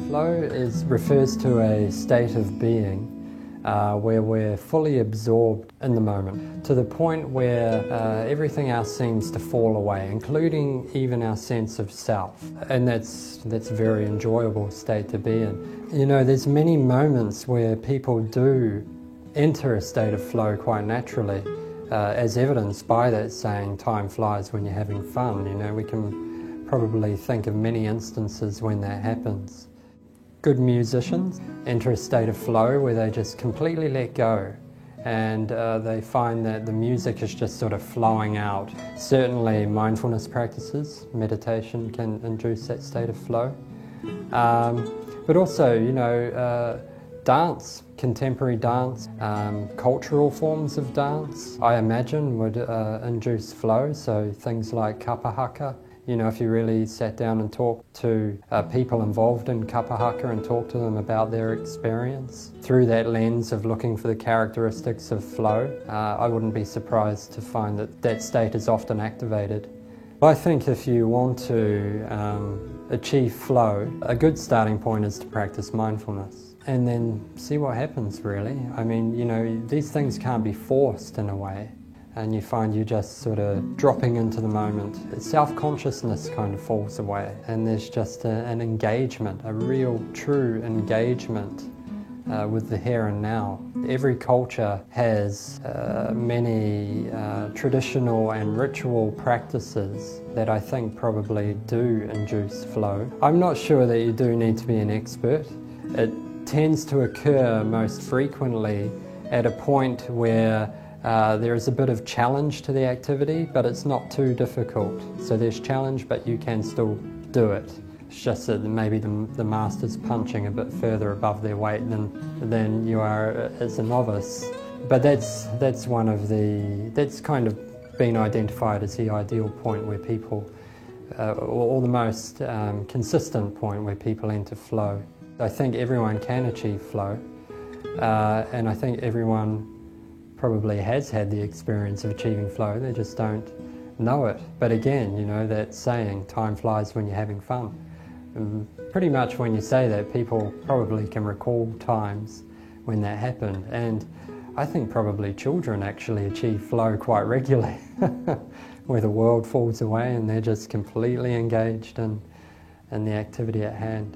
Refers to a state of being where we're fully absorbed in the moment, to the point where everything else seems to fall away, including even our sense of self. And that's a very enjoyable state to be in. You know, there's many moments where people do enter a state of flow quite naturally, as evidenced by that saying, time flies when you're having fun. You know, we can probably think of many instances when that happens. Good musicians enter a state of flow where they just completely let go, and they find that the music is just sort of flowing out. Certainly mindfulness practices, meditation can induce that state of flow. But also, you know, dance, contemporary dance, cultural forms of dance, I imagine would induce flow, so things like kapa haka. You know, if you really sat down and talked to people involved in kapa haka and talked to them about their experience through that lens of looking for the characteristics of flow, I wouldn't be surprised to find that that state is often activated. I think if you want to achieve flow, a good starting point is to practice mindfulness and then see what happens, really. I mean, you know, these things can't be forced in a way, and you find you just sort of dropping into the moment. Self-consciousness kind of falls away, and there's just an engagement, a real true engagement with the here and now. Every culture has many traditional and ritual practices that I think probably do induce flow. I'm not sure that you do need to be an expert. It tends to occur most frequently at a point where there is a bit of challenge to the activity, but it's not too difficult. So there's challenge, but you can still do it. It's just that maybe the master's punching a bit further above their weight than you are as a novice. But that's kind of been identified as the ideal point where people, or the most consistent point where people enter flow. I think everyone can achieve flow, and I think everyone probably has had the experience of achieving flow, they just don't know it. But again, you know, that saying, time flies when you're having fun. And pretty much when you say that, people probably can recall times when that happened. And I think probably children actually achieve flow quite regularly, where the world falls away and they're just completely engaged in the activity at hand.